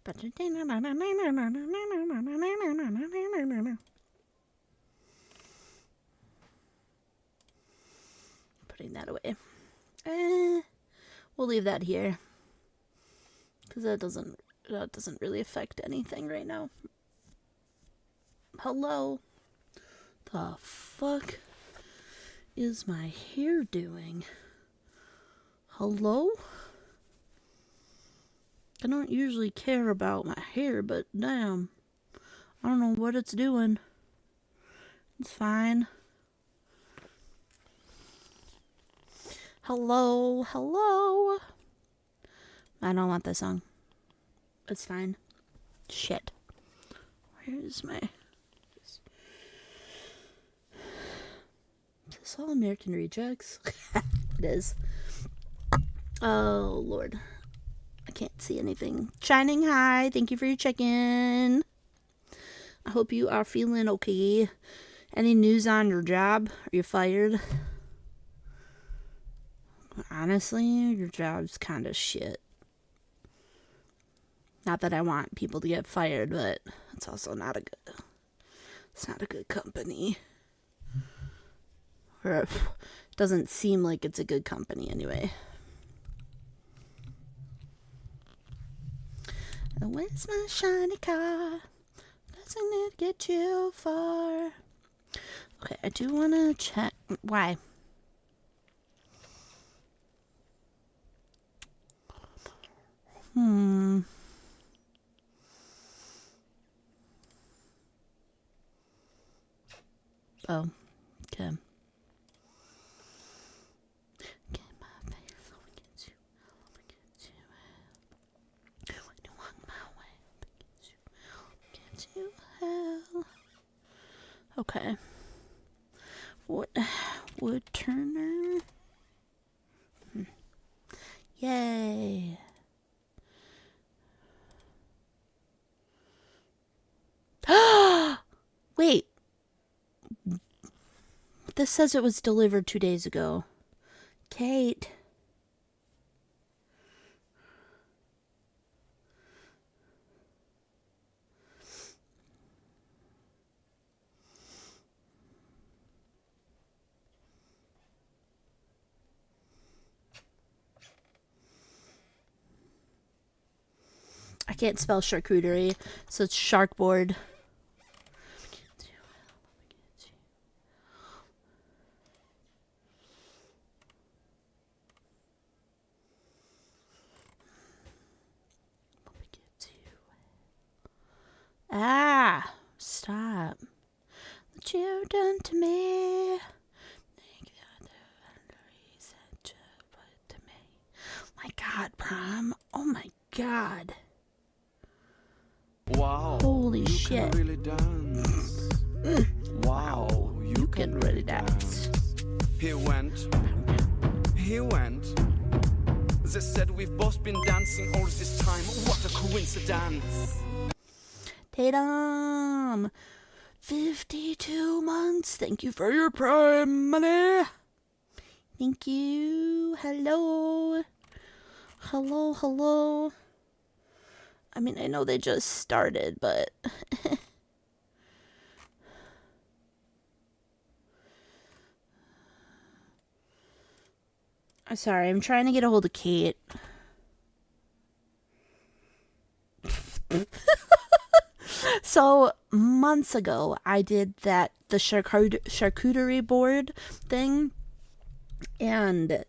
Putting that away. We'll leave that here. Because that doesn't really affect anything right now. Hello? The fuck is my hair doing? Hello? I don't usually care about my hair, but damn. I don't know what it's doing. It's fine. Hello, hello. I don't want this song. It's fine. Shit. Where's my... Is this all American Rejects? It is. Oh, Lord. I can't see anything. Shining High, thank you for your check-in. I hope you are feeling okay. Any news on your job? Are you fired? Honestly, your job's kind of shit. Not that I want people to get fired, but it's also not a good company. Or it doesn't seem like it's a good company anyway. Where's my shiny car? Doesn't it get too far? Okay, I do want to check. Why? Oh, okay. Get my face over against you. Over against you. When you walk my way, against you. Hell. Okay. Wood Turner. Yay. Wait. This says it was delivered 2 days ago. Kate. I can't spell charcuterie, so it's sharkboard. Ah, stop. What you done to me? My God, Prom. Oh my God. Wow. Holy shit. Can really dance. Wow, you can really dance. He went. They said we've both been dancing all this time. What a coincidence. Tatum. 52 months. Thank you for your Prime money. Thank you. Hello. Hello. I mean, I know they just started, but... I'm sorry, I'm trying to get a hold of Kate. So, months ago, I did the charcuterie board thing, and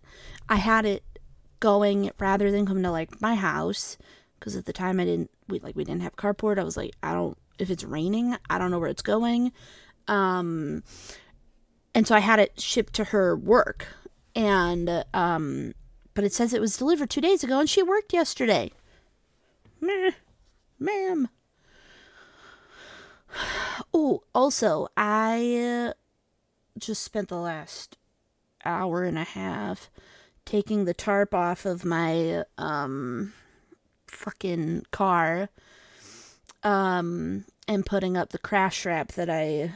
I had it going rather than come to, like, my house, because at the time we didn't have carport. I was like, if it's raining, I don't know where it's going. And so I had it shipped to her work, and, but it says it was delivered 2 days ago, and she worked yesterday. Ma'am. Oh, also, I just spent the last hour and a half taking the tarp off of my fucking car and putting up the crash wrap that I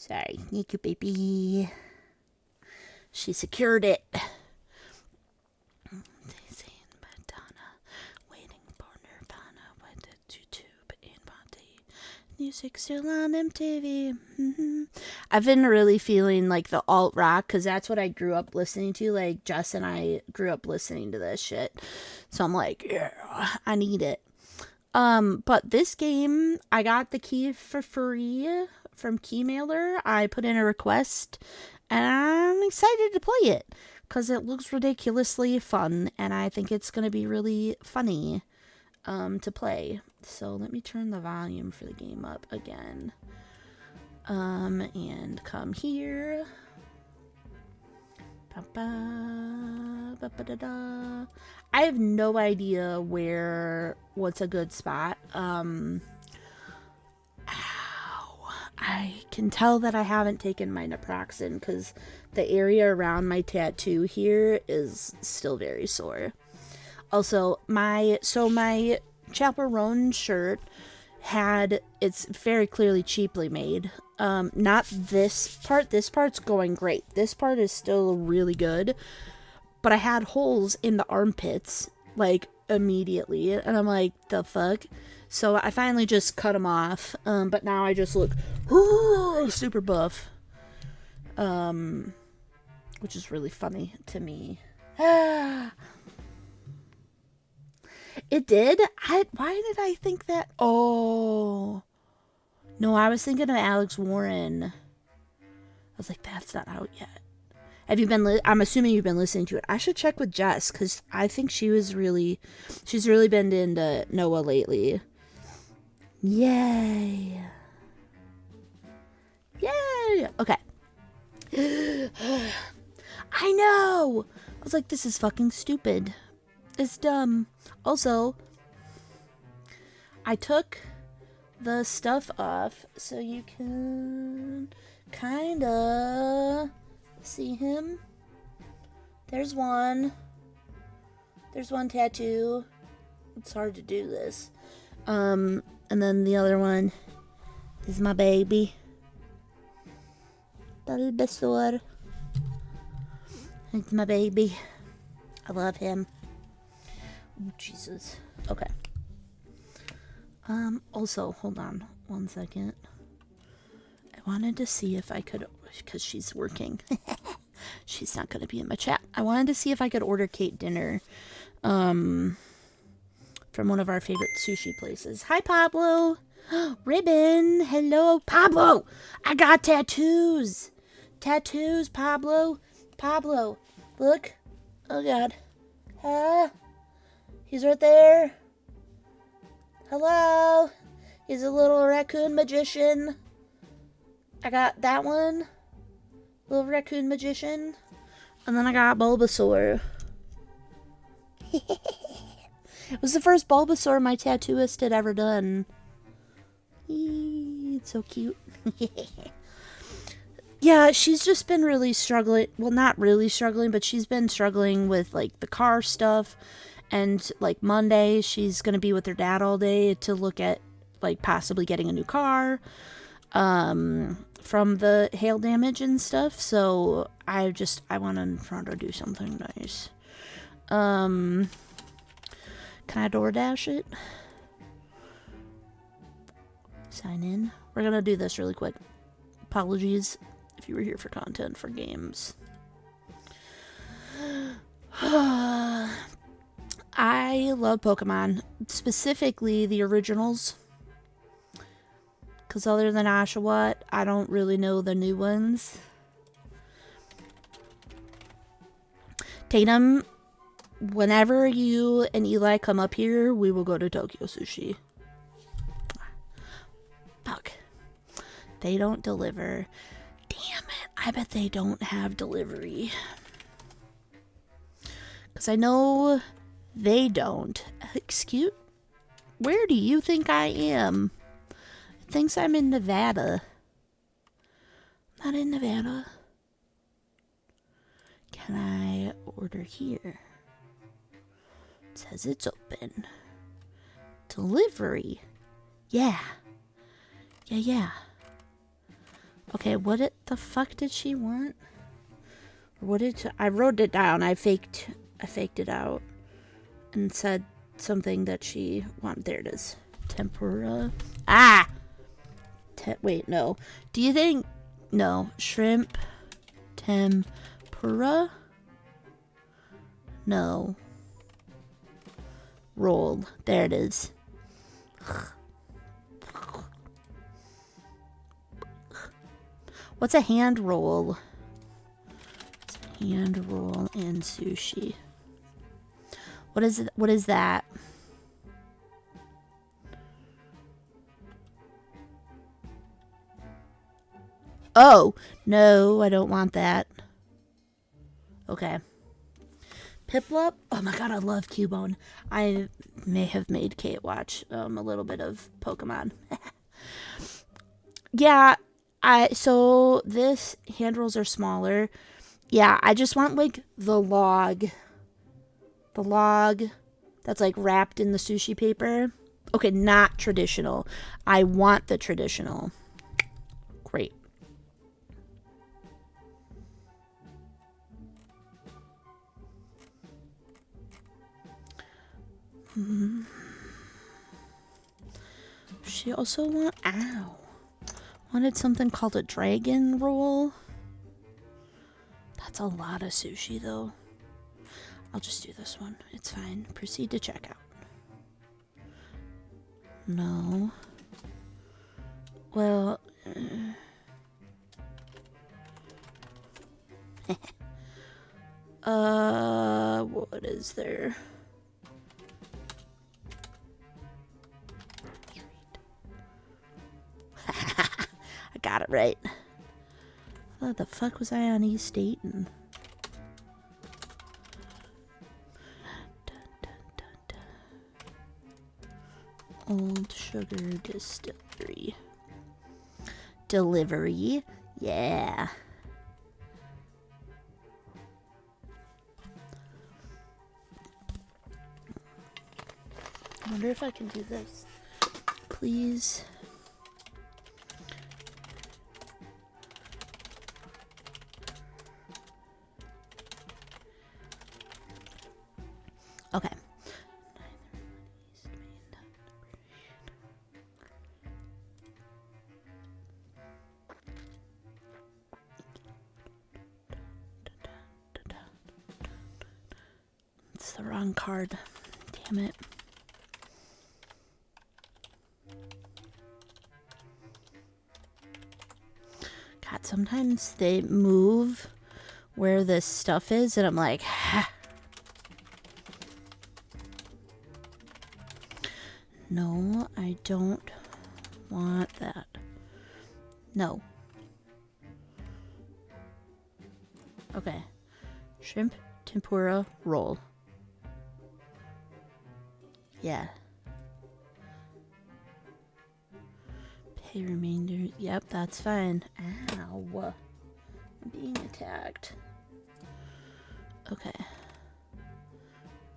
Sorry, thank you, baby. She secured it. Daisy and Madonna, waiting for Nirvana with the YouTube and Monty. Music still on MTV. I've been really feeling like the alt rock because that's what I grew up listening to. Like Jess and I grew up listening to this shit, so I'm like, yeah, I need it. But this game, I got the key for free from Keymailer. I put in a request, and I'm excited to play it because it looks ridiculously fun, and I think it's gonna be really funny to play. So let me turn the volume for the game up again. And come here. Ba-ba-ba-ba-da-da. I have no idea what's a good spot. Ow. I can tell that I haven't taken my naproxen because the area around my tattoo here is still very sore. Also, my chaperone shirt it's very clearly cheaply made. Not this part. This part's going great. This part is still really good. But I had holes in the armpits, like, immediately. And I'm like, the fuck? So I finally just cut them off. But now I just look super buff. Which is really funny to me. It did? Why did I think that? Oh. No, I was thinking of Alex Warren. I was like, that's not out yet. Have you been, I'm assuming you've been listening to it. I should check with Jess, because I think she's really been into Noah lately. Yay. Yay. Okay. I know. I was like, this is fucking stupid. It's dumb. Also, I took the stuff off so you can kinda see him. There's one tattoo. It's hard to do this. And then the other one is my baby. Bulbasaur. It's my baby. I love him. Oh, Jesus. Okay. Also, hold on one second. I wanted to see if I could, because she's working. She's not going to be in my chat. I wanted to see if I could order Kate dinner, from one of our favorite sushi places. Hi, Pablo. Ribbon. Hello, Pablo. I got tattoos. Tattoos, Pablo. Pablo, look. Oh, God. He's right there. Hello. He's a little raccoon magician. I got that one. Little raccoon magician. And then I got Bulbasaur. It was the first Bulbasaur my tattooist had ever done. It's so cute. Yeah, she's just been really struggling. Well, not really struggling, but she's been struggling with, like, the car stuff. And, like, Monday, she's going to be with her dad all day to look at, like, possibly getting a new car from the hail damage and stuff. So I want to try to do something nice. Can I DoorDash it? Sign in. We're going to do this really quick. Apologies if you were here for content for games. I love Pokemon, specifically the originals. Because other than Oshawott, I don't really know the new ones. Tatum, whenever you and Eli come up here, we will go to Tokyo Sushi. Fuck. They don't deliver. Damn it. I bet they don't have delivery. Because I know they don't. Excuse? Where do you think I am? It thinks I'm in Nevada. Not in Nevada. Can I order here? It says it's open. Delivery. Yeah. Yeah. Okay, the fuck did she want? I wrote it down. I faked it out and said something that she wanted. There it is. Tempura. Ah! Wait, no. Do you think... No. Shrimp tempura? No. Roll. There it is. What's a hand roll? Hand roll and sushi. What is it? What is that? Oh, no, I don't want that. Okay. Piplup? Oh my god, I love Cubone. I may have made Kate watch a little bit of Pokemon. Yeah, so this hand rolls are smaller. Yeah, I just want like the log. The log that's like wrapped in the sushi paper. Okay, not traditional. I want the traditional. Great. She also wanted something called a dragon roll. That's a lot of sushi though. I'll just do this one. It's fine. Proceed to checkout. No. Well, what is there? I got it right. What the fuck was I on East Dayton? Old Sugar Distillery. Delivery. Yeah. I wonder if I can do this. Please. Okay. It's the wrong card. Damn it. God, sometimes they move where this stuff is, and I'm like, ha. No, I don't want that. No. Okay. Shrimp tempura roll. Yeah. Pay remainder. Yep, that's fine. Ow. I'm being attacked. Okay.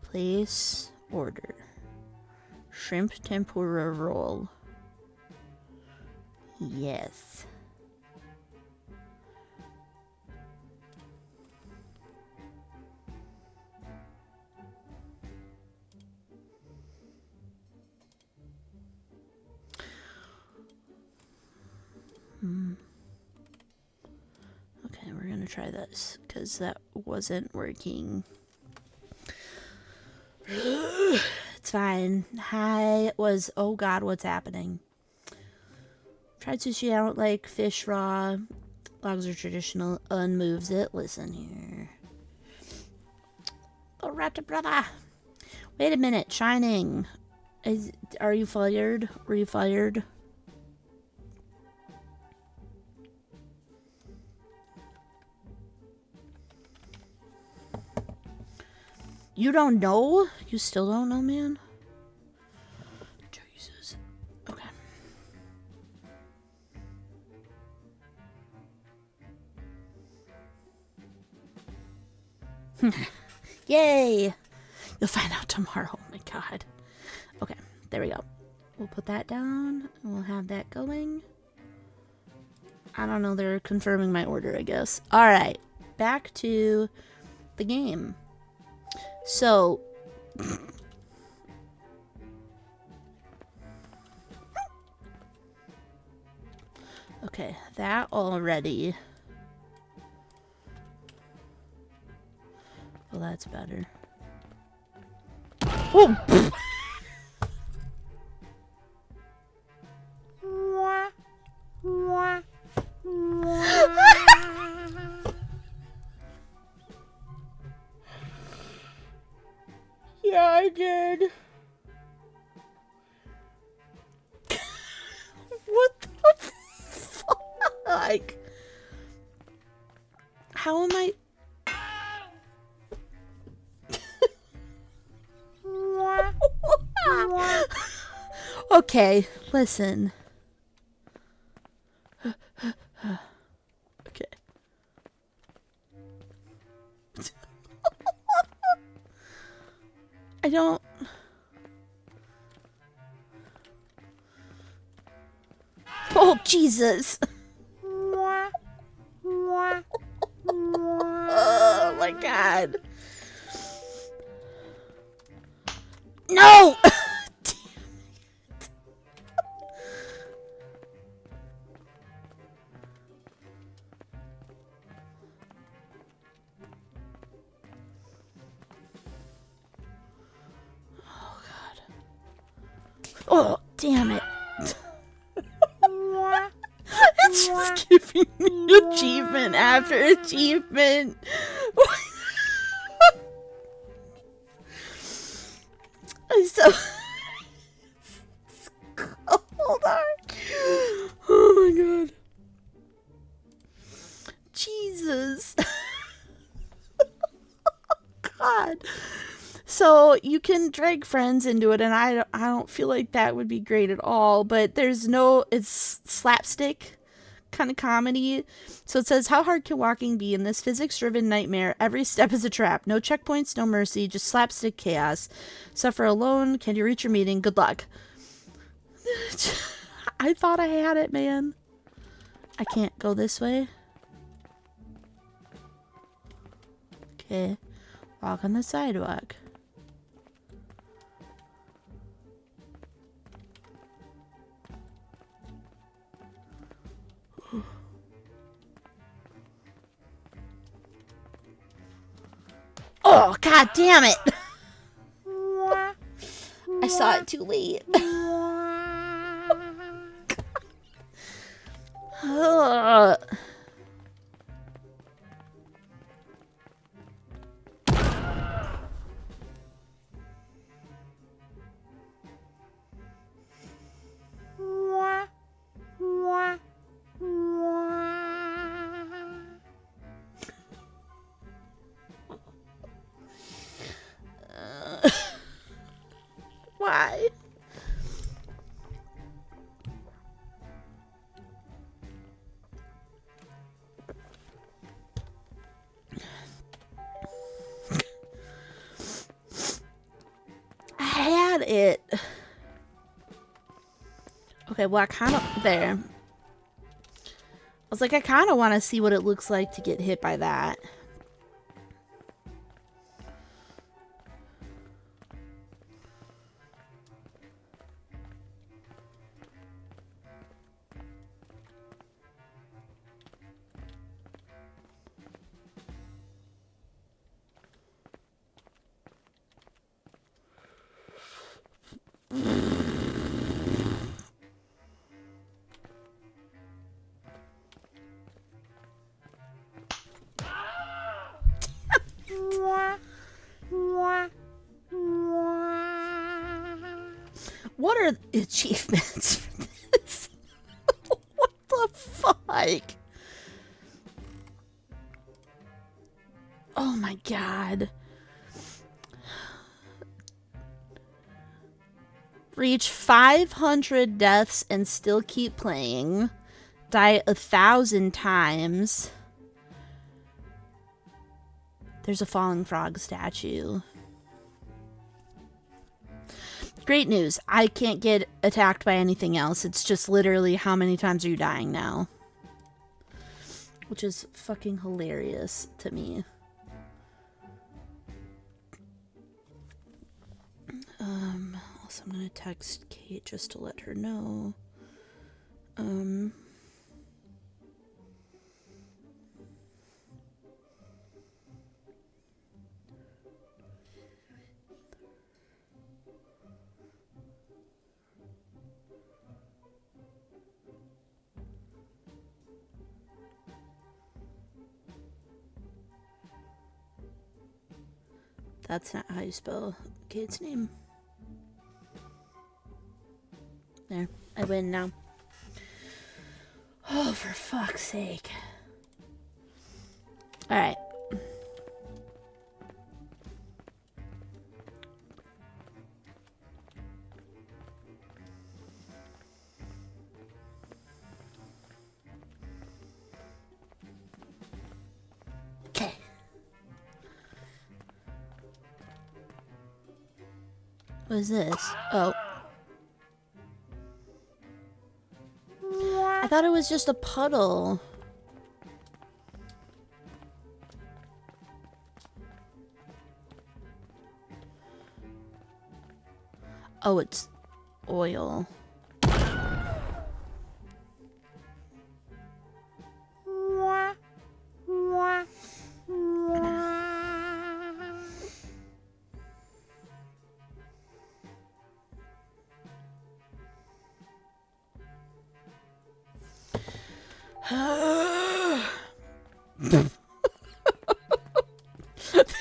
Place order. Shrimp tempura roll. Yes. Okay, we're gonna try this because that wasn't working. It's fine. Oh god, what's happening? Tried sushi, I don't like fish raw. Logs are traditional. Unmoves it. Listen here. Oh, Raptor brother. Wait a minute. Shining. Are you fired? Were you fired? You don't know? You still don't know, man? Jesus. Okay. Yay! You'll find out tomorrow. Oh my god. Okay, there we go. We'll put that down, and we'll have that going. I don't know. They're confirming my order, I guess. All right. Back to the game. So... okay, that already. Well, that's better. Oh! Yeah, I did. What the fuck? How am I... okay, listen. Okay. I don't... oh, Jesus. Oh, my God. No! Oh, damn it. It's just giving me achievement after achievement. I'm so... hold on. Oh my God. Jesus. God. So you can drag friends into it, and I don't feel like that would be great at all. But there's no, it's slapstick kind of comedy. So it says, how hard can walking be in this physics-driven nightmare? Every step is a trap. No checkpoints, no mercy, just slapstick chaos. Suffer alone. Can you reach your meeting? Good luck. I thought I had it, man. I can't go this way. Okay. Walk on the sidewalk. Oh, God damn it! I saw it too late. Why? I had it. Okay, well, I kind of... there. I was like, I kind of want to see what it looks like to get hit by that. What are the achievements for this? What the fuck? Oh my God. Reach 500 deaths and still keep playing. Die 1,000 times. There's a falling frog statue. Great news. I can't get attacked by anything else. It's just literally how many times are you dying now. which is fucking hilarious to me. Also, I'm gonna text Kate just to let her know. That's not how you spell Kate's name. There, I win now. Oh, for fuck's sake. Alright. Okay. What is this? Oh. I thought it was just a puddle. Oh, it's oil.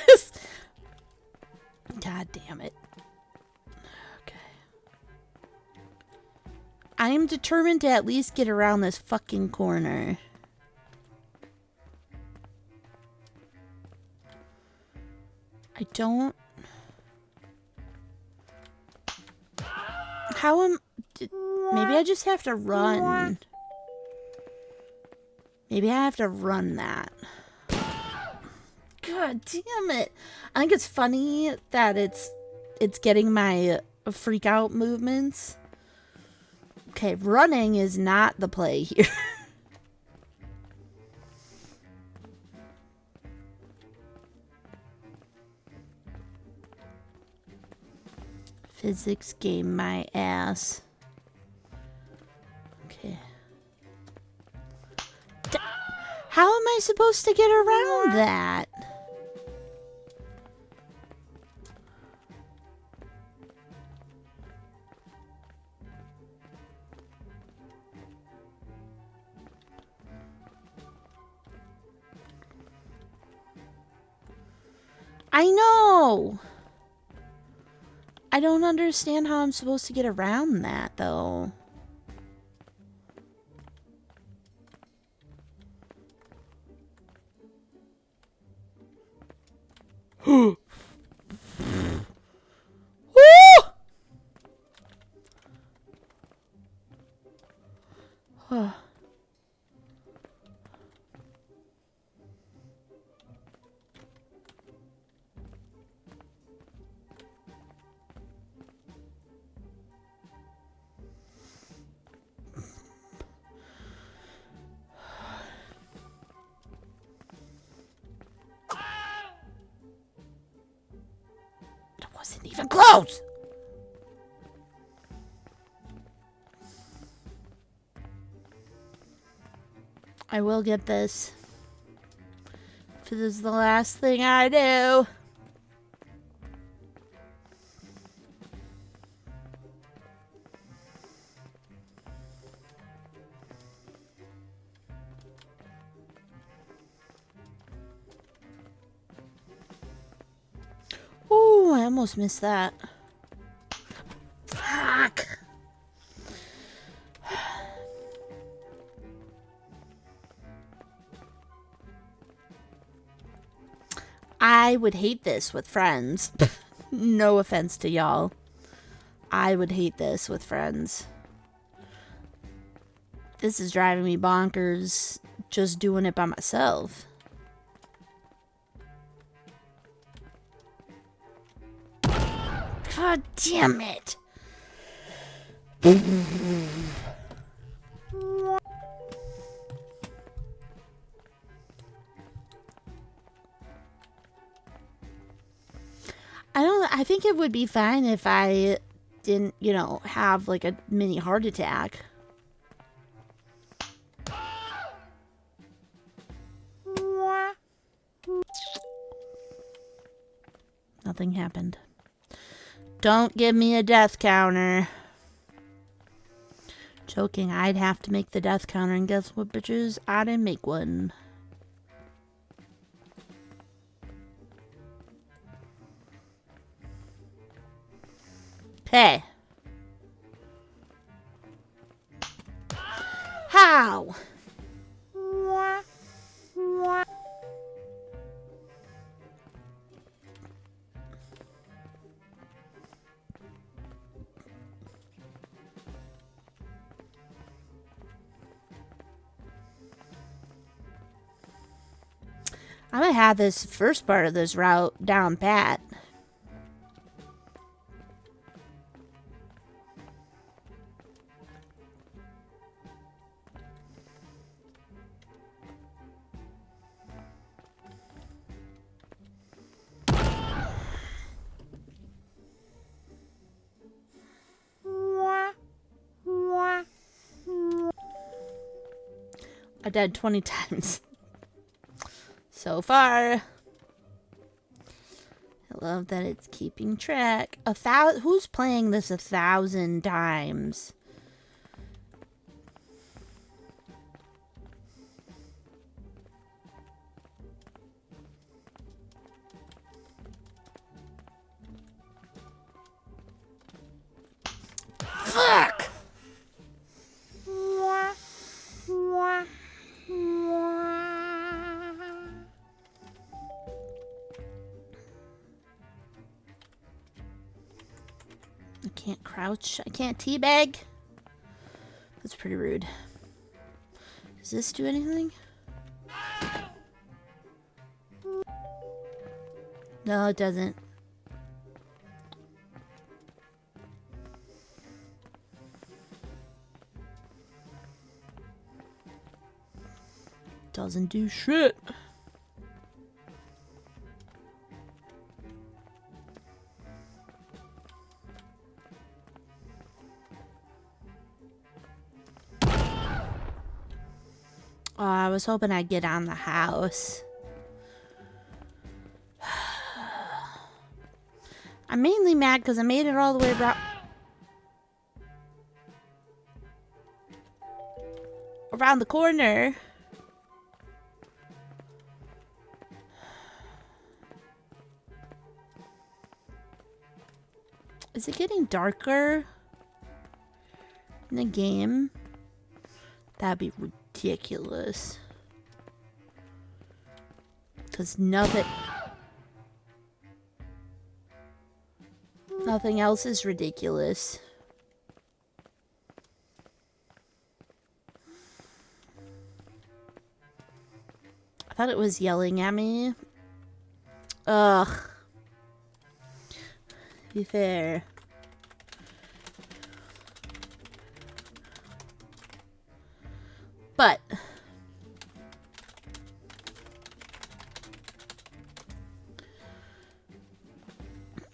This. God damn it. Okay. I am determined to at least get around this fucking corner. I don't. How am. Maybe I just have to run. Maybe I have to run that. God damn it. I think it's funny that it's getting my freak out movements. Okay, running is not the play here. Physics game my ass. Okay. How am I supposed to get around that? I know! I don't understand how I'm supposed to get around that, though. Woo! Wasn't even close. I will get this. If this is the last thing I do. Ooh, I almost missed that. Fuck. I would hate this with friends. No offense to y'all. I would hate this with friends. This is driving me bonkers just doing it by myself. God damn it. I think it would be fine if I didn't, you know, have like a mini heart attack. Nothing happened. Don't give me a death counter. Joking, I'd have to make the death counter, and guess what, bitches? I didn't make one. Okay. How? I'm gonna have this first part of this route down pat. I died 20 times. So far. I love that it's keeping track. Who's playing this 1,000 times? Fuck! I can't crouch. I can't teabag. That's pretty rude. Does this do anything? No, it doesn't. Doesn't do shit. Oh, I was hoping I'd get on the house. I'm mainly mad because I made it all the way around the corner. Is it getting darker in the game? That'd be ridiculous. Because nothing else is ridiculous. I thought it was yelling at me. Ugh. To be fair. But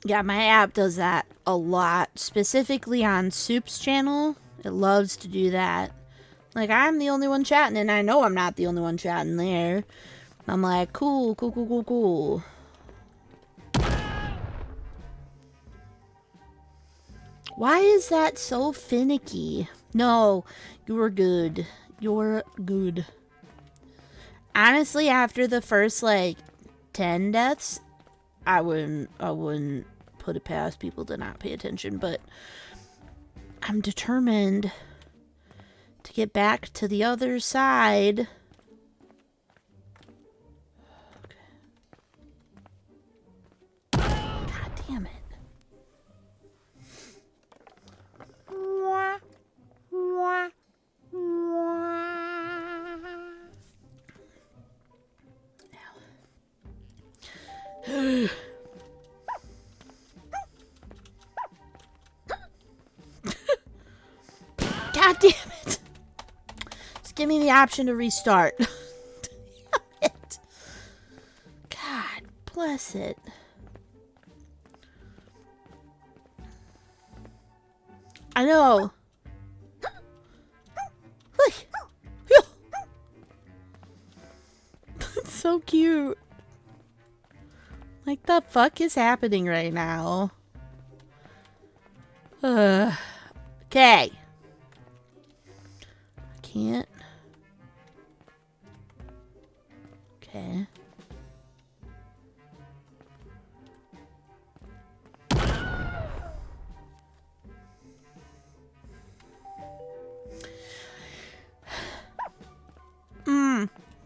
yeah, my app does that a lot, specifically on Soup's channel. It loves to do that. Like, I'm the only one chatting, and I know I'm not the only one chatting there. I'm like, cool, cool, cool, cool, cool. Why is that so finicky? No, you're good. You're good. Honestly, after the first, like, 10 deaths, I wouldn't put it past people to not pay attention, but I'm determined to get back to the other side. Okay. God damn it. God damn it. Just give me the option to restart. Damn it. God bless it. I know. It's so cute. Like, the fuck is happening right now? Okay. I can't. Okay.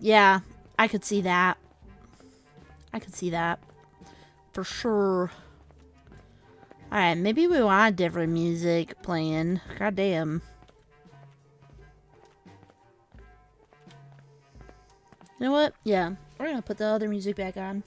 Yeah, I could see that. I could see that. For sure. Alright, maybe we want different music playing. God damn. You know what? Yeah, we're gonna put the other music back on.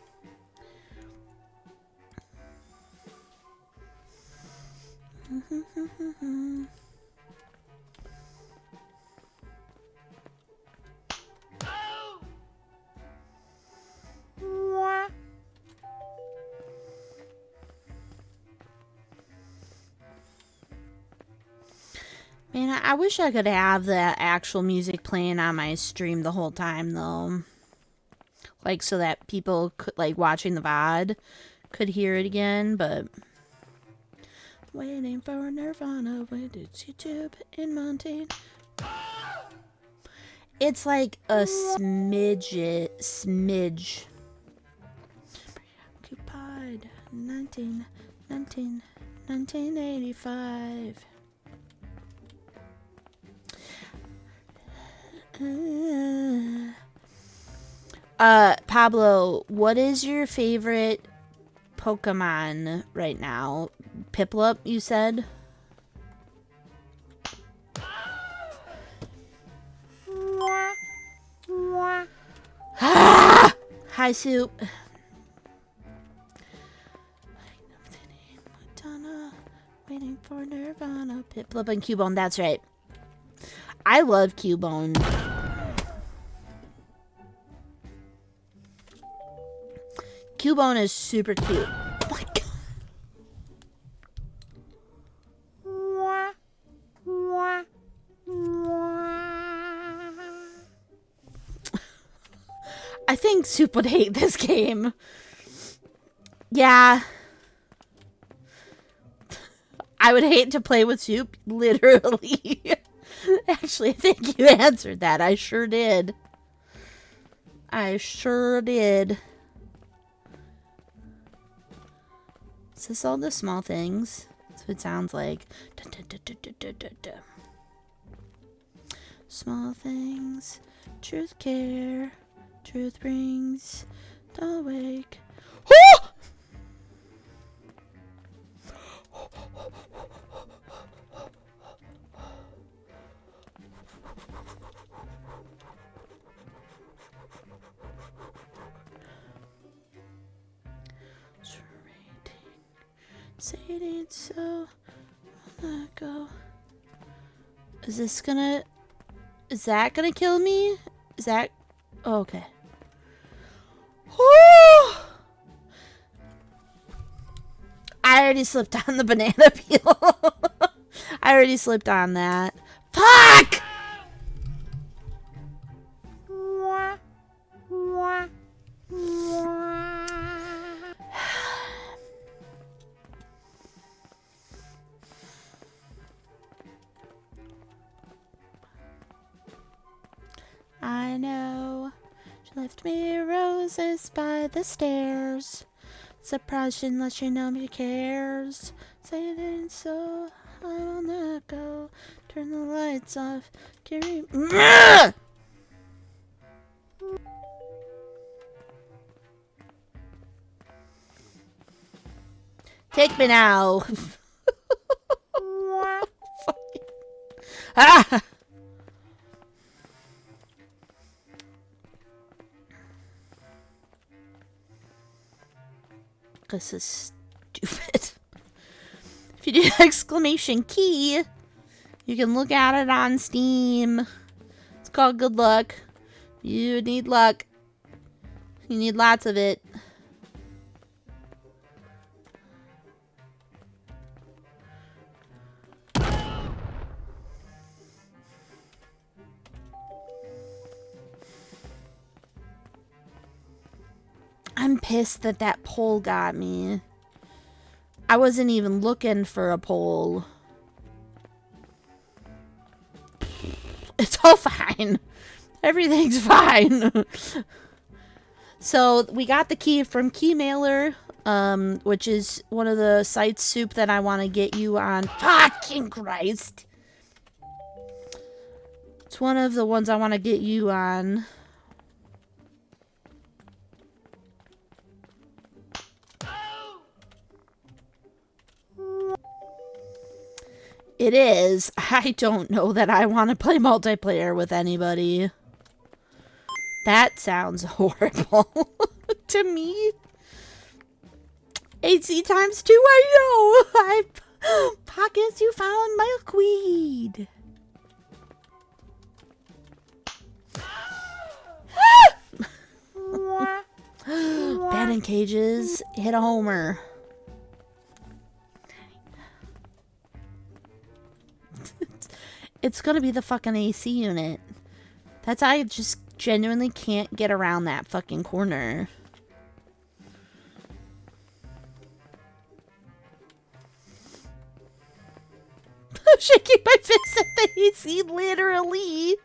Man, I wish I could have the actual music playing on my stream the whole time, though. Like, so that people could, like, watching the VOD could hear it again, but... Waiting for Nirvana, waited YouTube in Montana. It's like a smidge. Occupied, 1985. Pablo, what is your favorite Pokemon right now? Piplup, you said? Hi, Soup. Waiting for Nirvana. Piplup and Cubone, that's right. I love Cubone. Cubone is super cute. Oh my god. I think Soup would hate this game. Yeah. I would hate to play with Soup, literally. Actually, I think you answered that. I sure did. Is this all the small things? That's what it sounds like. Small things, truth care, truth brings the wake. Say it ain't so, I'll let go. Is that gonna kill me? Is that, oh, okay. I already slipped on the banana peel. I already slipped on that. Fuck! I know. She left me roses by the stairs. Surprised she didn't let you know she cares. Say it ain't so, I will not go. Turn the lights off. Carry. Take me now. Ah! This is stupid. If you do exclamation key, you can look at it on Steam. It's called Good Luck. You need luck. You need lots of it. I'm pissed that that pole got me. I wasn't even looking for a pole. It's all fine. Everything's fine. So we got the key from Keymailer, which is one of the sites, Soup, that I want to get you on. Fucking Christ. It's one of the ones I want to get you on. It is. I don't know that I want to play multiplayer with anybody. That sounds horrible to me. AC times 2, I know. Pockets, you found milkweed. Batting cages. Hit a homer. It's gonna be the fucking AC unit. That's I just genuinely can't get around that fucking corner. I'm shaking my fist at the AC, literally.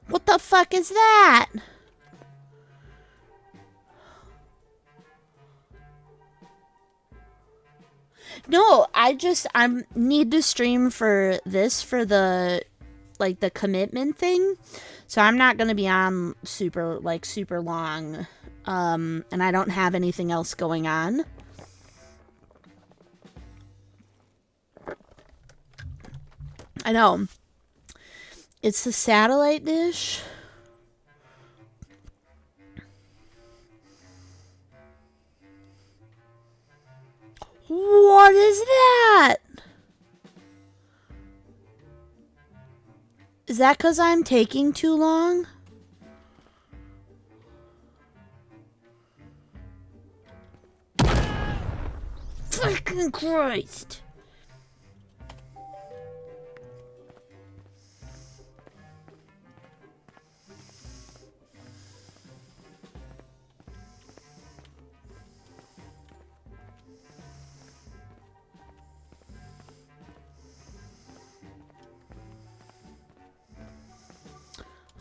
What the fuck is that? No, I need to stream for this, for the, like, the commitment thing. So I'm not going to be on super long. And I don't have anything else going on. I know. It's the satellite dish. What is that? Is that because I'm taking too long? Fucking Christ.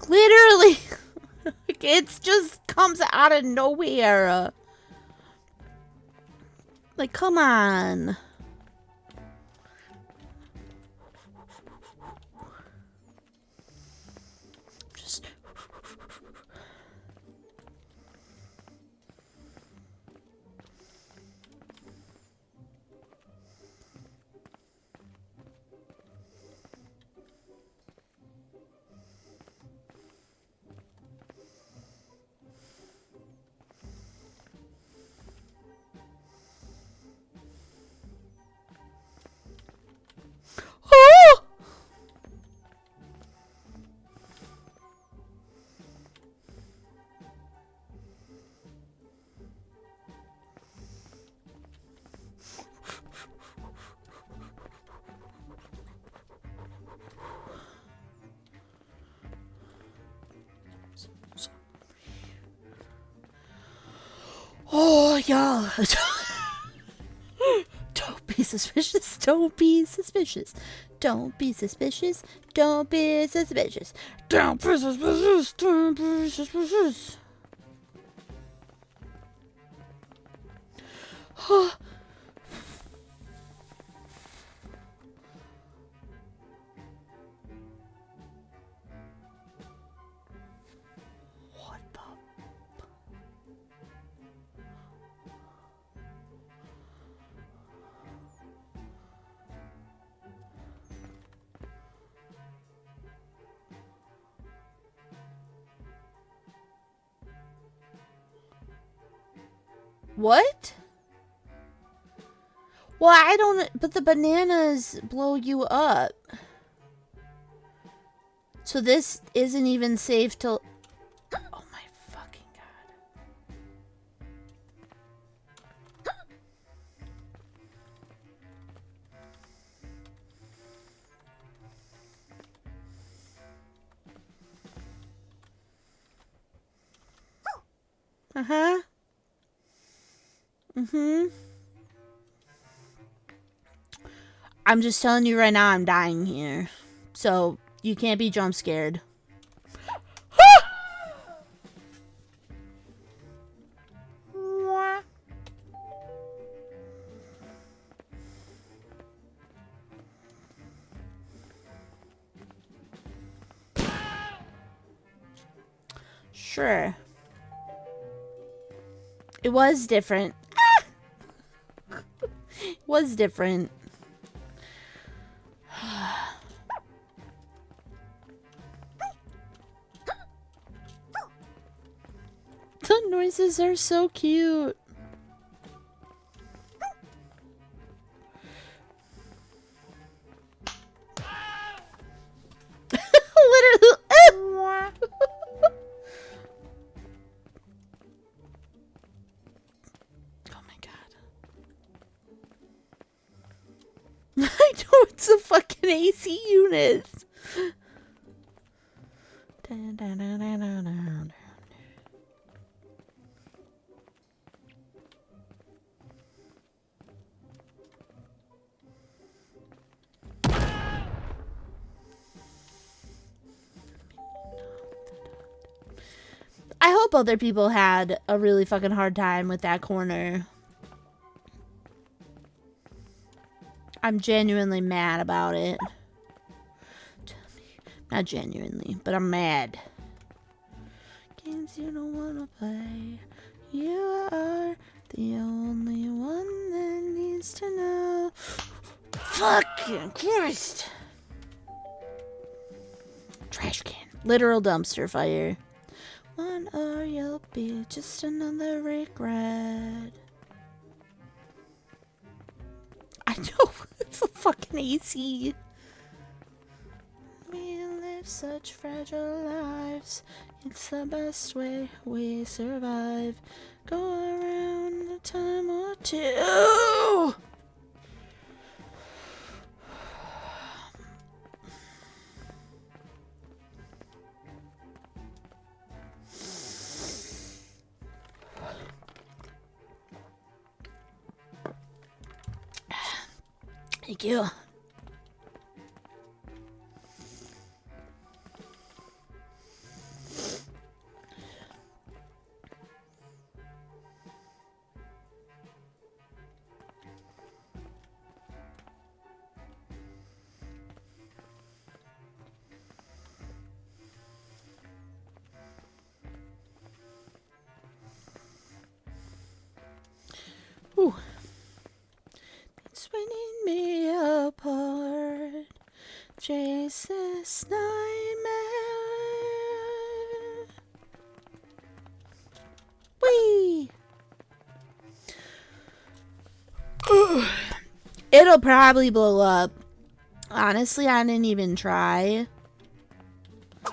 Literally. It just comes out of nowhere. Like, come on. Just... Oh! Oh, y'all. Don't be suspicious. Don't be suspicious. Don't be suspicious. Don't be suspicious. Don't be suspicious. Don't be suspicious. What the? What? Well, I don't... But the bananas blow you up. So this isn't even safe to... Oh my fucking god. Uh-huh. Mm-hmm. I'm just telling you right now, I'm dying here. So, you can't be jump scared. Sure. It was different. It was different. The noises are so cute. Literally. Oh my god. I know it's a fucking AC unit. I hope other people had a really fucking hard time with that corner. I'm genuinely mad about it. Not genuinely, but I'm mad. Games you don't wanna play. You are the only one that needs to know. Fucking Christ! Trash can. Literal dumpster fire. One or you'll be just another regret. I know, it's a fucking AC. We live such fragile lives. It's the best way we survive. Go around a time or two. Thank you. Ooh. It's winning me apart. Chase this nightmare. Whee! It'll probably blow up. Honestly, I didn't even try. I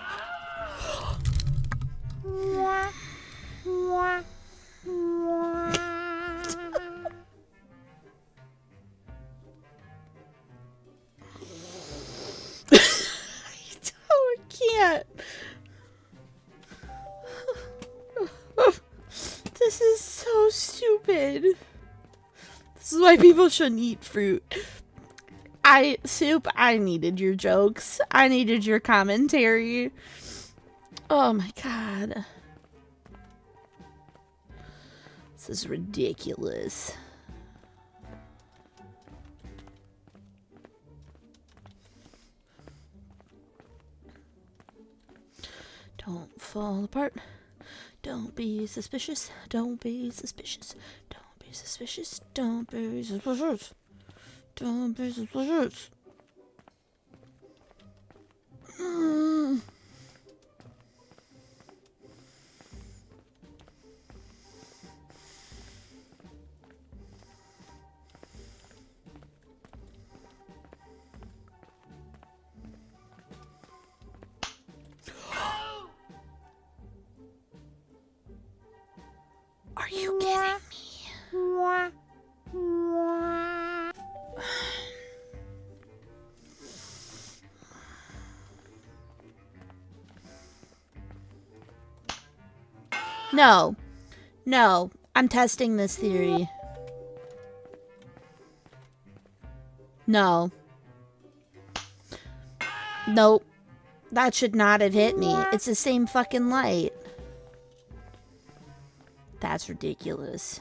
can't. This is so stupid. This is why people shouldn't eat fruit. Soup, I needed your jokes. I needed your commentary. Oh my god. This is ridiculous. Don't fall apart. Don't be suspicious. Don't be suspicious. Don't be suspicious. Don't be suspicious. Don't be suspicious. No. No. I'm testing this theory. No. Nope. That should not have hit me. It's the same fucking light. That's ridiculous.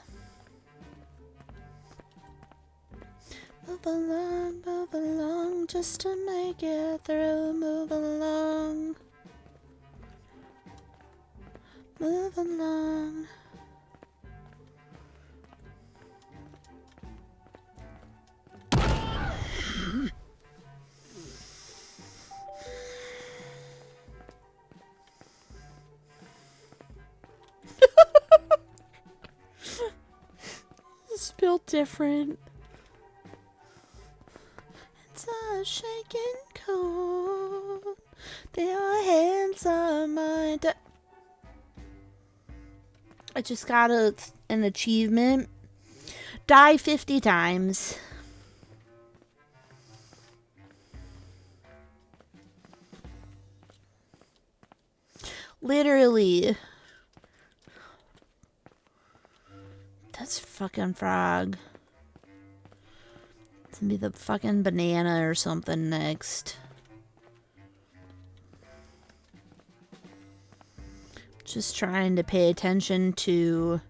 Move along, just to make it through. Move along. Move along. It's built different. It's a shaking cold. Their hands are mine. I just got an achievement. Die 50 times. Literally. That's fucking frog. It's gonna be the fucking banana or something next. Just trying to pay attention to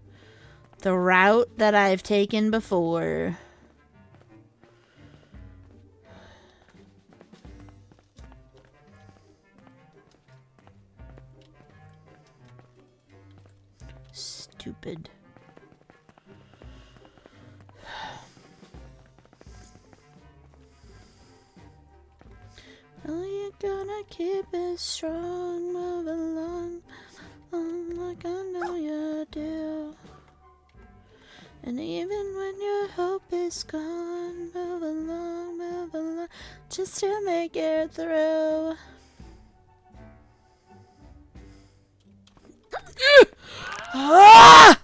the route that I've taken before. Stupid. Oh, you're gonna keep it strong, move along, like I know you do. And even when your hope is gone, move along, just to make it through. Ah!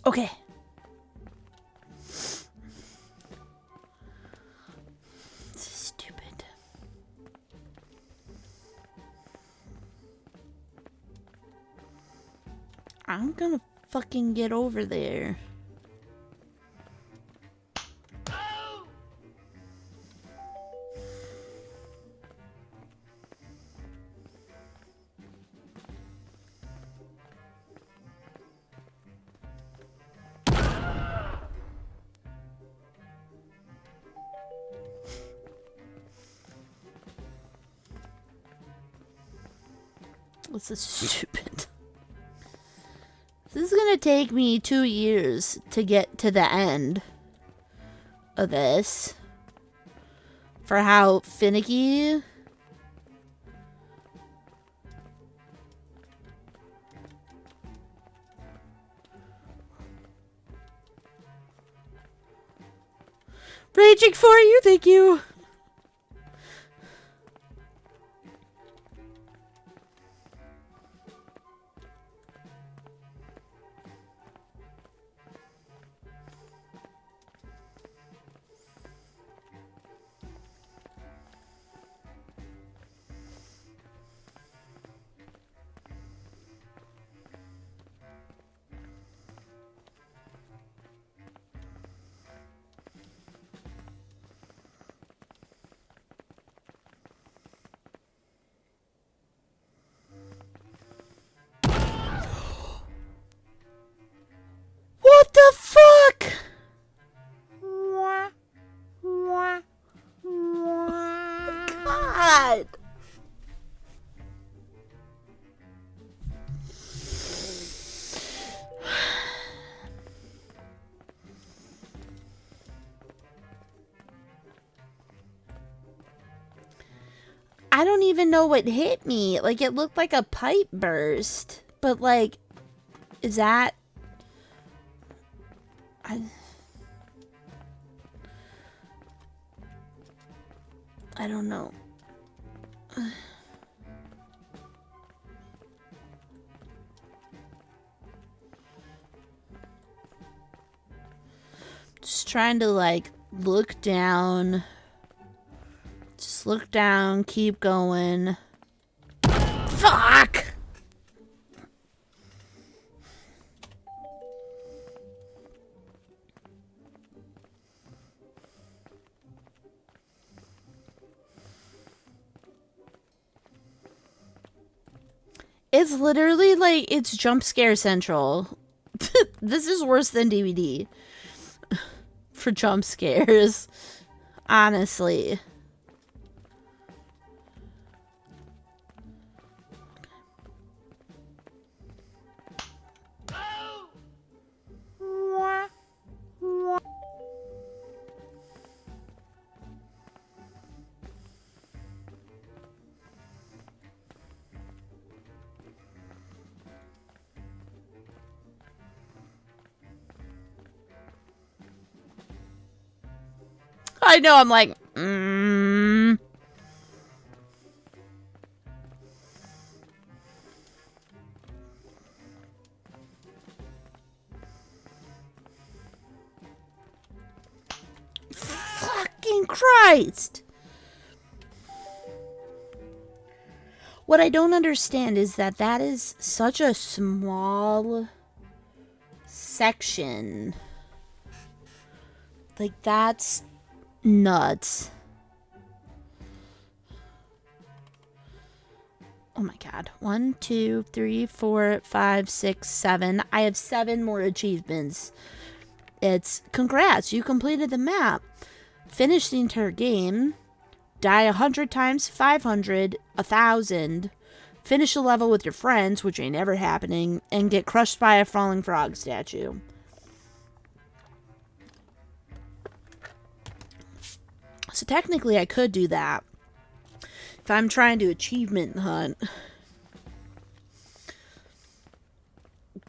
Okay. Stupid. I'm gonna fucking get over there. This is stupid. This is gonna take me 2 years to get to the end of this. For how finicky. Raging for you, thank you. What the fuck? God. I don't even know what hit me. Like, it looked like a pipe burst. But, like, is that... I don't know. Just trying to, like, look down. Just look down, keep going. Fuck! It's literally like it's jump scare central. This is worse than DVD for jump scares. Honestly. I know, I'm like, Fucking Christ! What I don't understand is that that is such a small section. Like, that's nuts. Oh my god. 1, 2, 3, 4, 5, 6, 7. I have 7 more achievements. It's congrats, you completed the map. Finish the entire game. Die 100 times, 500, 1,000. Finish a level with your friends, which ain't ever happening, and get crushed by a falling frog statue. So technically I could do that. If I'm trying to achievement hunt.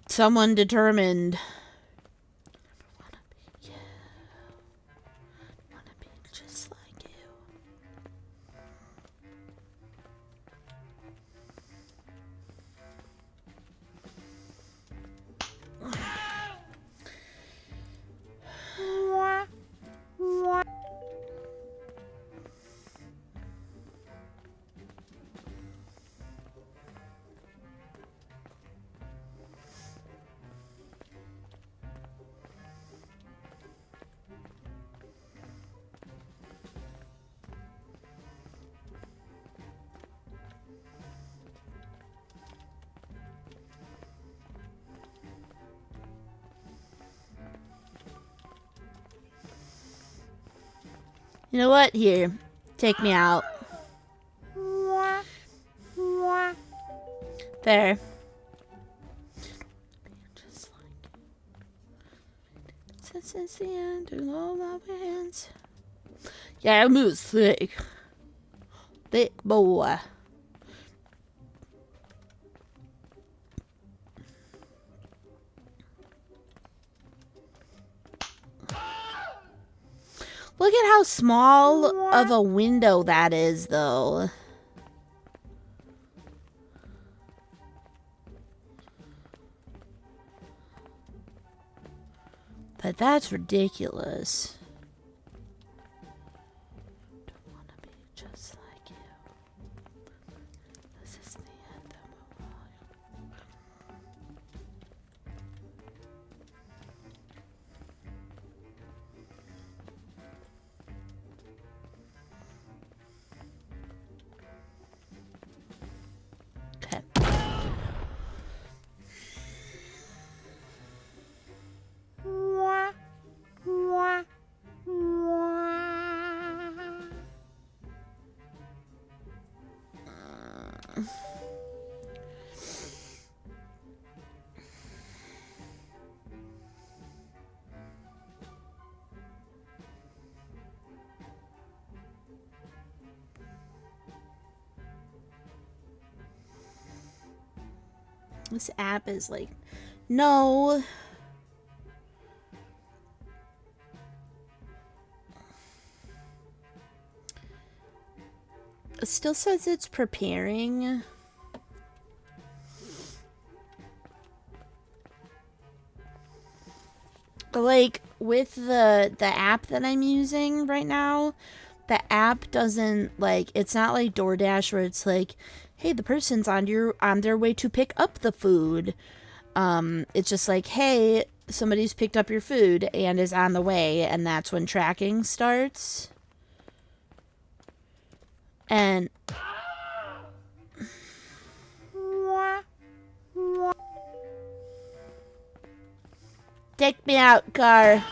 Someone determined. Wanna be you. Wanna be just like you. You know what? Here. Take me out. There. Just like since it's the end of all my hands. Yeah, it moves thick. Thick boy. Look at how small of a window that is, though. But that's ridiculous. Don't wanna be just like you. This is the end of my world. Okay. This app is like, no. It still says it's preparing. Like, with the app that I'm using right now, the app doesn't, like, it's not like DoorDash where it's like, hey, the person's on their way to pick up the food. It's just like, hey, somebody's picked up your food and is on the way, and that's when tracking starts. And take me out, car.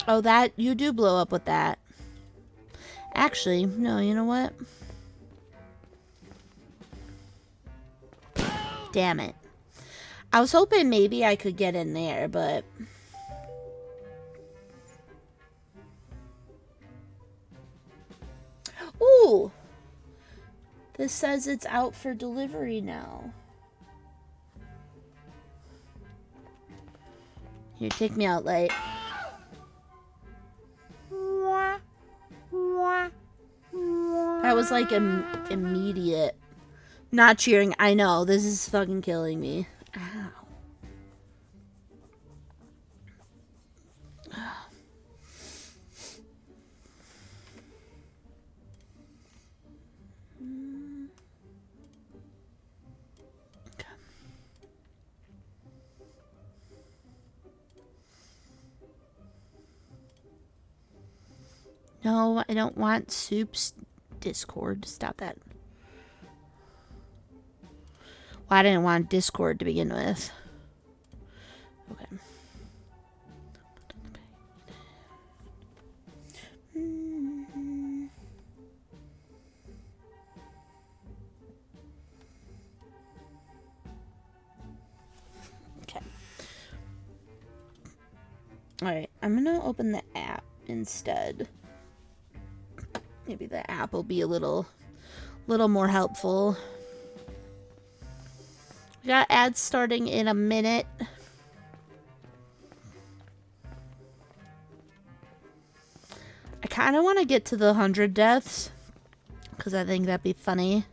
Oh, that, you do blow up with that. Actually, no, you know what? Damn it. I was hoping maybe I could get in there, but... Ooh! This says it's out for delivery now. Here, take me out, light. That was like immediate. Not cheering. I know. This is fucking killing me. Ow. No, I don't want Soup's Discord. Stop that. Well, I didn't want Discord to begin with. Okay. Okay. Alright, I'm gonna open the app instead. Maybe the app will be a little more helpful. We got ads starting in a minute. I kind of want to get to the 100 deaths because I think that'd be funny.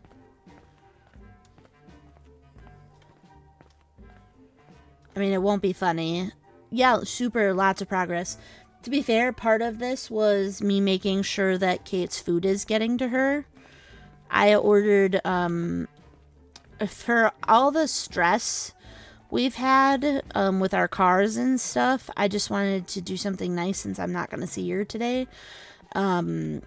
I mean, it won't be funny. Yeah, super, lots of progress. To be fair, part of this was me making sure that Kate's food is getting to her. I ordered, for all the stress we've had with our cars and stuff, I just wanted to do something nice since I'm not going to see her today. And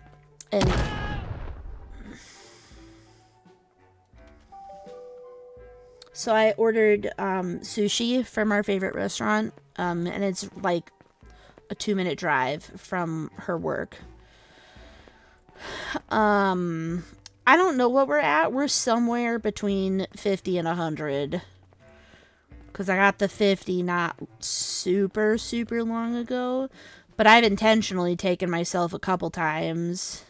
so I ordered sushi from our favorite restaurant, and it's like a 2-minute drive from her work. I don't know what we're at. We're somewhere between 50 and 100. Because I got the 50 not super long ago. But I've intentionally taken myself a couple times.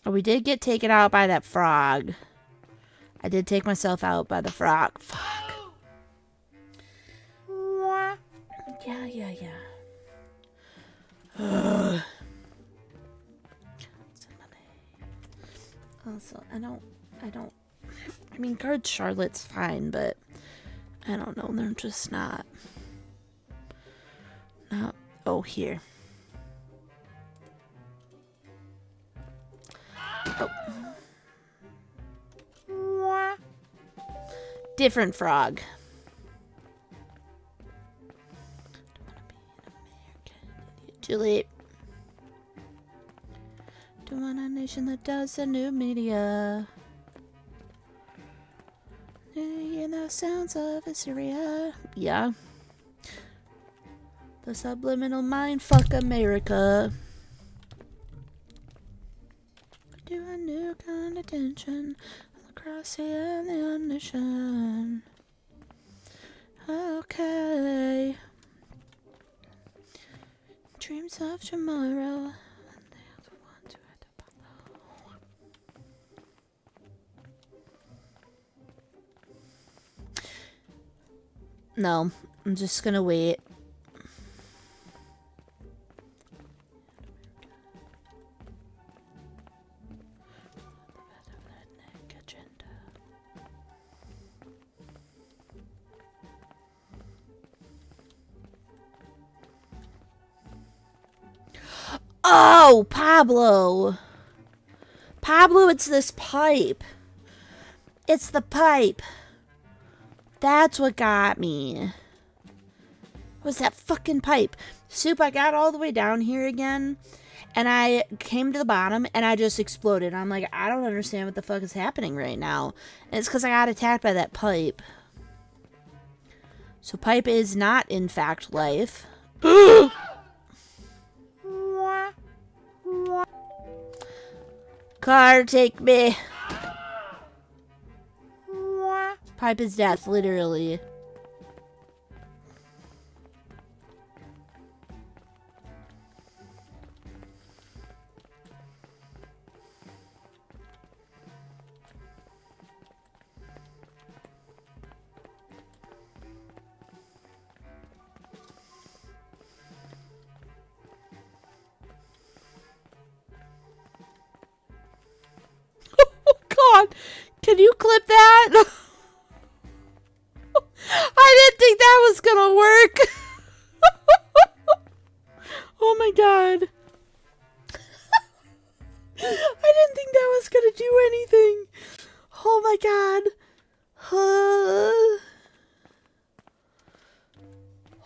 Oh, we did get taken out by that frog. I did take myself out by the frog. Fuck. Yeah. Also, I mean, Guard Charlotte's fine, but I don't know, they're just not. Oh, here. Oh. Different frog. Too late. Don't want a nation that does the new media. You know, sounds of Assyria. Yeah. The subliminal mind, fuck America. Do a new kind of tension across here and the omniscient. Okay. Dreams of tomorrow. No, I'm just gonna wait. Oh, Pablo. Pablo, it's this pipe. It's the pipe. That's what got me. Was that fucking pipe. Soup, I got all the way down here again, and I came to the bottom, and I just exploded. I'm like, I don't understand what the fuck is happening right now. And it's because I got attacked by that pipe. So pipe is not, in fact, life. Car, take me. Pipe is death, literally. God, can you clip that? I didn't think that was gonna work. Oh my god. I didn't think that was gonna do anything. Oh my god.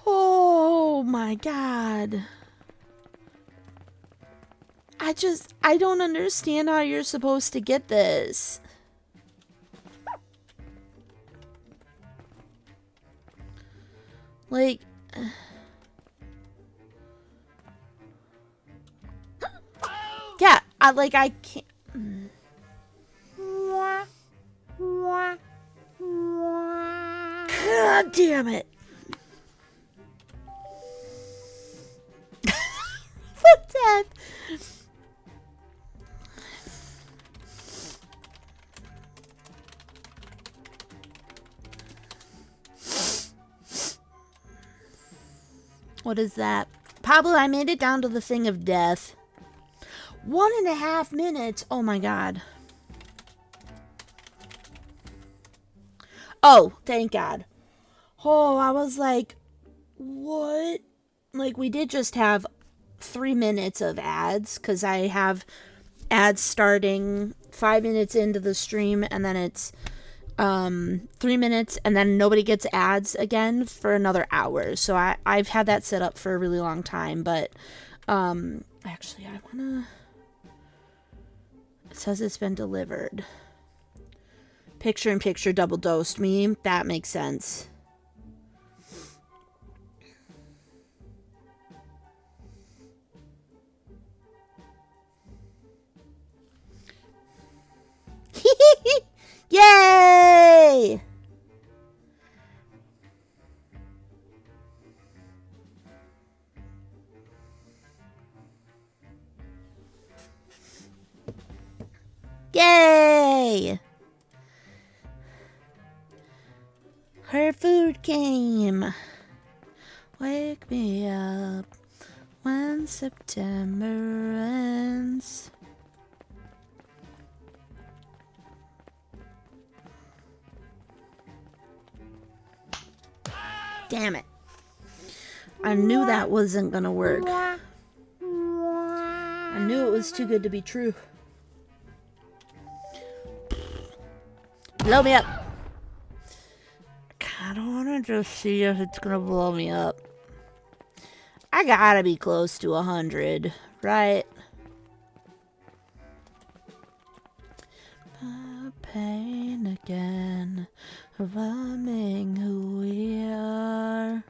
Oh my god. I don't understand how you're supposed to get this. Like, yeah, I can't. God damn it. Fuck that. What is that? Pablo, I made it down to the thing of death. 1.5 minutes. Oh my god. Oh, thank god. Oh, I was like, what? Like, we did just have 3 minutes of ads, because I have ads starting 5 minutes into the stream, and then it's 3 minutes, and then nobody gets ads again for another hour. So I've had that set up for a really long time, but actually I wanna, it says it's been delivered. Picture in picture double dosed me. That makes sense. Yay! Yay! Her food came. Wake me up when September ends. Damn it. I knew that wasn't gonna work. I knew it was too good to be true. Blow me up. I don't want to just see if it's gonna blow me up. I gotta be close to 100, right? Pain again, rhyming who we are.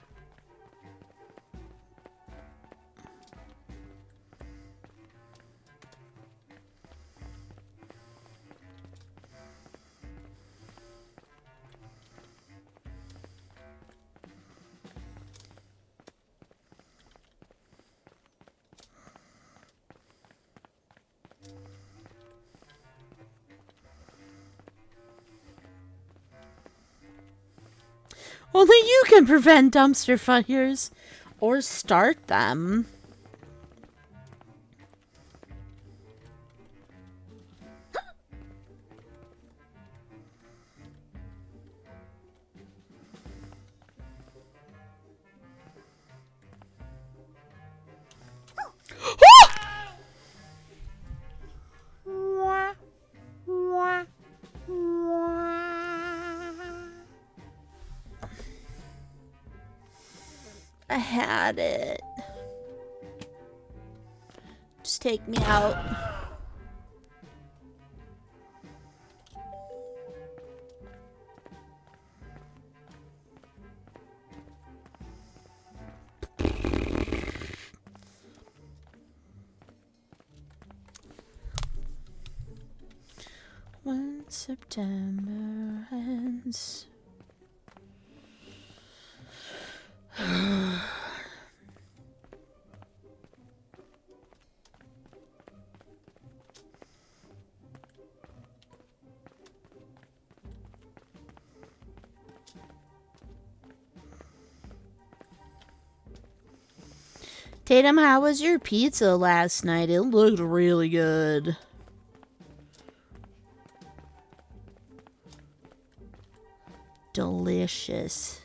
Only you can prevent dumpster fires. Or start them. I had it. Just take me out. When September ends. Tatum, how was your pizza last night? It looked really good. Delicious.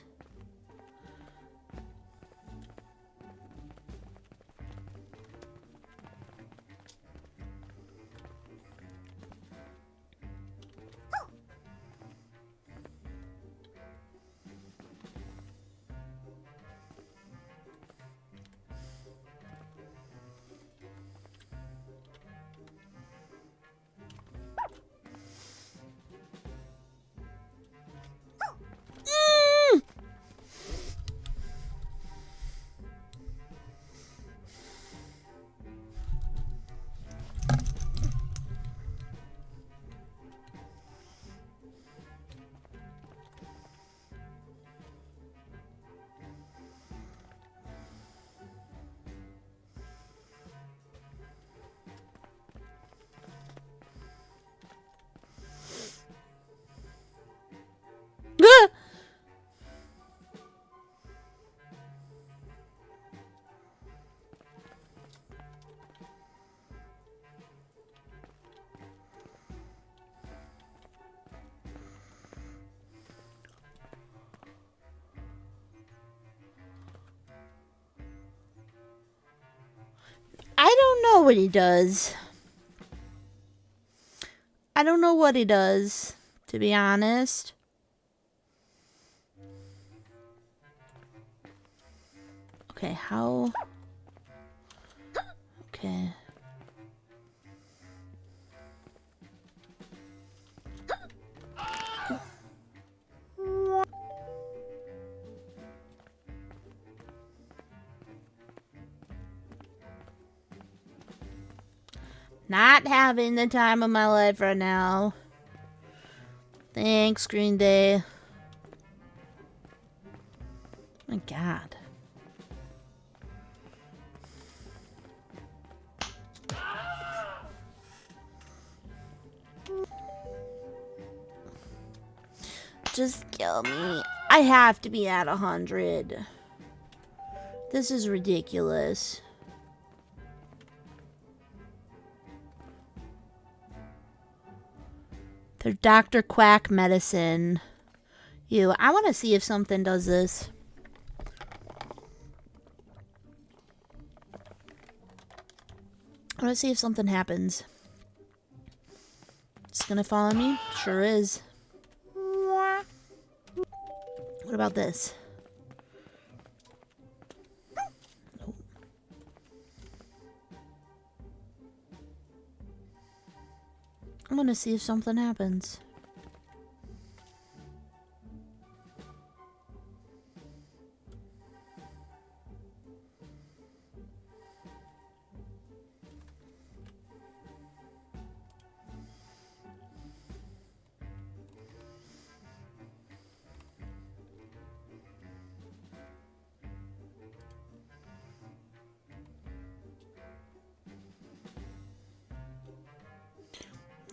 I don't know what he does. I don't know what he does, to be honest. Okay, how? Okay. Not having the time of my life right now. Thanks, Green Day. My God. Just kill me. I have to be at 100. This is ridiculous. They're Dr. Quack medicine. I want to see if something does this. I want to see if something happens. It's gonna follow me? Sure is. What about this? Nope. I'm gonna see if something happens.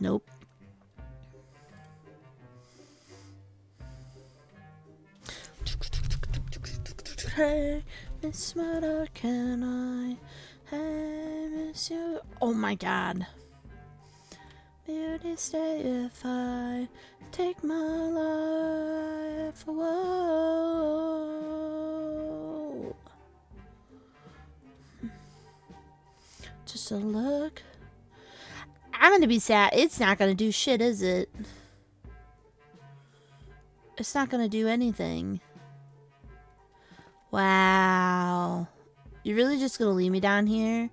Nope. Hey, Miss Murder, can I? Hey, Miss You. Oh my god. Beauty stay if I take my life. Whoa. Just a look. I'm gonna be sad. It's not gonna do shit, is it? It's not gonna do anything. Wow. You're really just gonna leave me down here?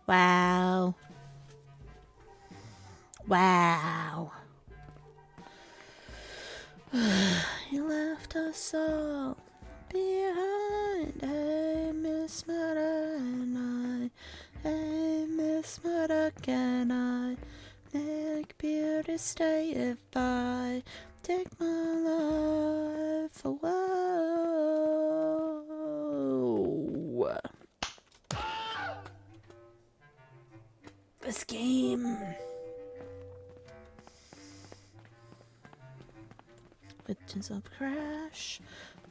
Wow. Wow. You left us all behind. Hey, Miss Murder and I. Hey, Miss Murder, can I make beauty stay if I take my life away? This game. Witches of Crash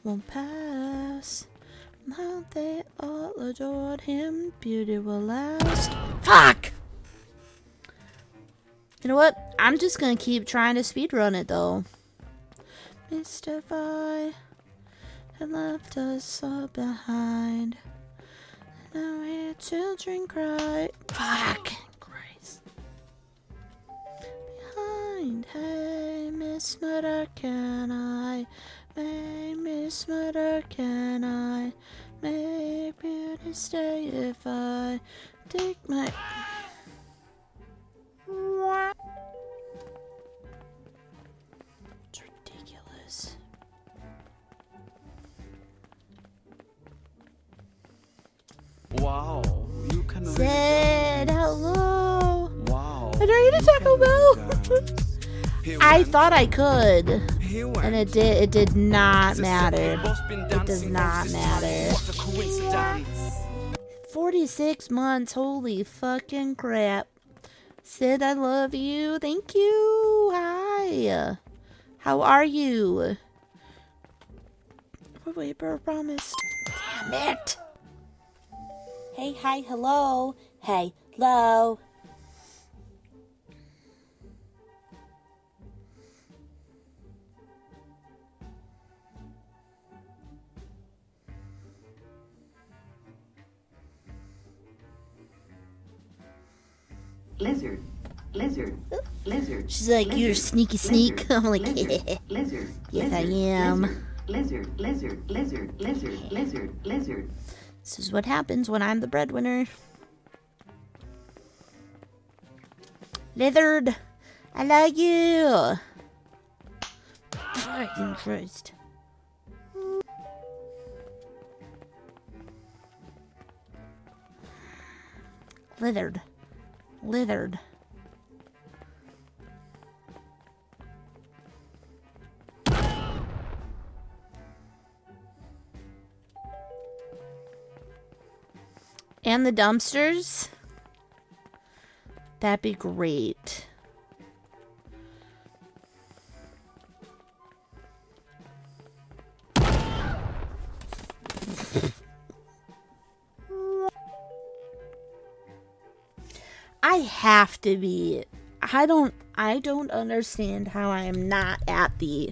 won't pass. How they all adored him, beauty will last. Fuck! You know what? I'm just gonna keep trying to speedrun it though. Mystify had left us all behind. Now hear children cry. Fuck! Christ. Behind, hey, Miss Murder, can I? Hey, Miss Murder, can I? Make beauty stay if I take my... It's ridiculous. Wow, you can really Said dance. hello. Wow. I don't eat a Taco Bell. I thought I could, and it did not matter. It does not matter. What a coincidence. 46 months, holy fucking crap. Sid, I love you. Thank you. Hi. How are you? What Weber promised. Damn it. Hey, hi, hello. Hey, hello. Lizard, lizard, lizard. She's like, lizard, you're sneaky sneak. lizard, I'm like, lizard, lizard. Yes, I lizard, am. Lizard, lizard, lizard, lizard, lizard, lizard. This is what happens when I'm the breadwinner. Lizard, I love you. Fucking Christ. Lizard. Lizard. And the dumpsters? That'd be great. I have to be. I don't understand how I am not at the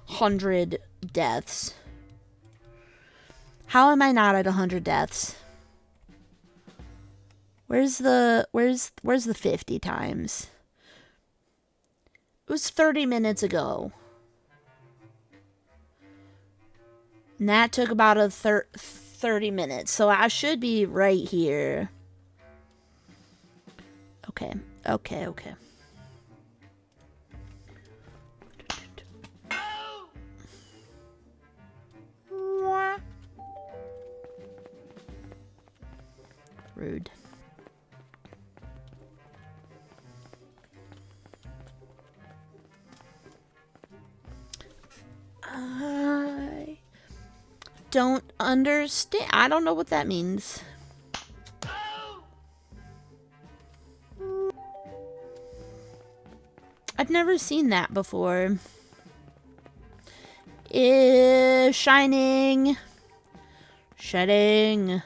100 deaths. How am I not at 100 deaths? Where's the 50 times? It was 30 minutes ago. And that took about a 30 minutes. So I should be right here. Okay. Okay, okay. Rude. I don't understand. I don't know what that means. I've never seen that before. Shining. Shedding.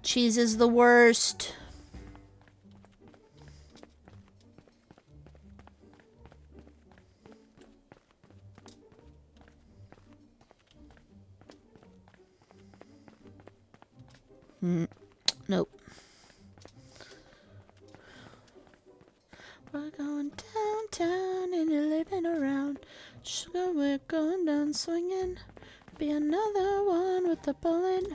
Cheese is the worst. Nope. We're going downtown and you're living around. Sugar, we're going down swinging. Be another one with the bullet.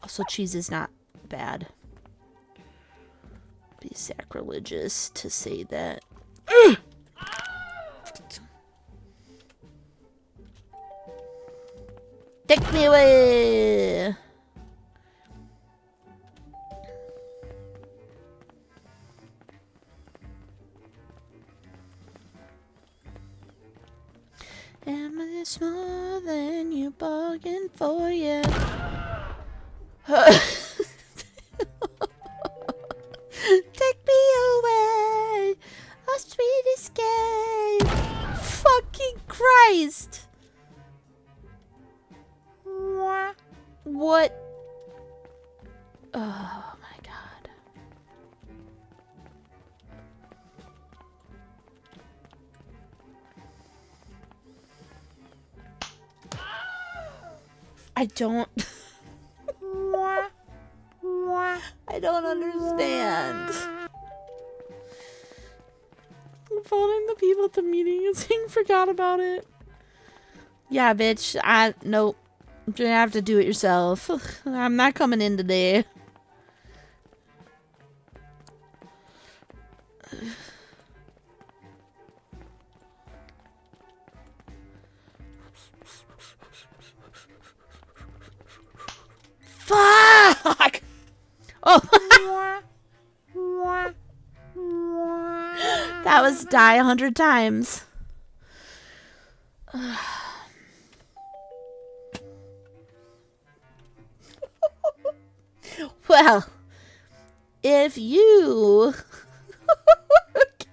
Also, cheese is not bad. Be sacrilegious to say that. Take me away! Am I more than you bargained for, yeah? Take me away! A sweet escape! Fucking Christ! What? Oh my god. I don't understand. I'm phoning the people at the meeting and saying forgot about it. Yeah, bitch. Nope. You're gonna have to do it yourself. I'm not coming in today. Fuck! Oh. That was die 100 times. Well, if you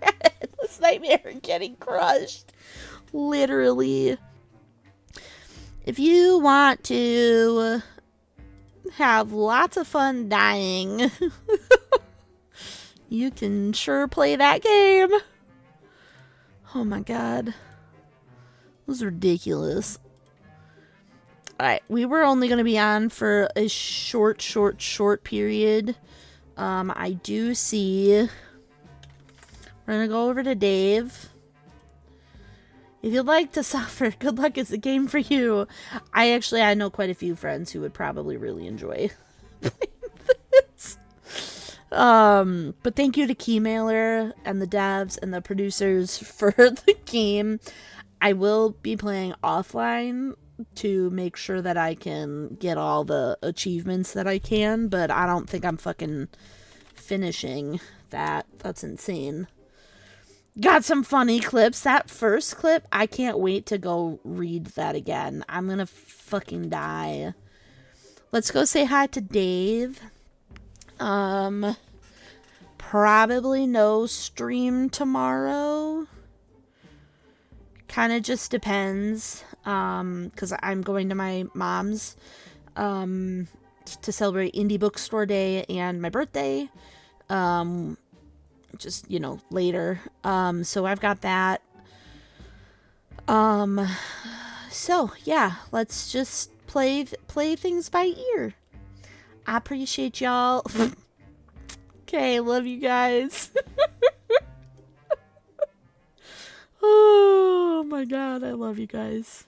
get this nightmare getting crushed, literally, if you want to have lots of fun dying, you can sure play that game. Oh my god. It was ridiculous. Alright, we were only going to be on for a short period. I do see... We're going to go over to Dave. If you'd like to suffer, good luck, it's a game for you. I know quite a few friends who would probably really enjoy playing this. But thank you to Keymailer and the devs and the producers for the game. I will be playing offline to make sure that I can get all the achievements that I can, but I don't think I'm fucking finishing that. That's insane. Got some funny clips. That first clip, I can't wait to go read that again. I'm gonna fucking die. Let's go say hi to Dave. Probably no stream tomorrow. Kind of just depends. Because I'm going to my mom's to celebrate Indie Bookstore Day and my birthday. Just, later. So I've got that. So yeah, let's just play things by ear. I appreciate y'all. Okay, love you guys. Oh my god, I love you guys.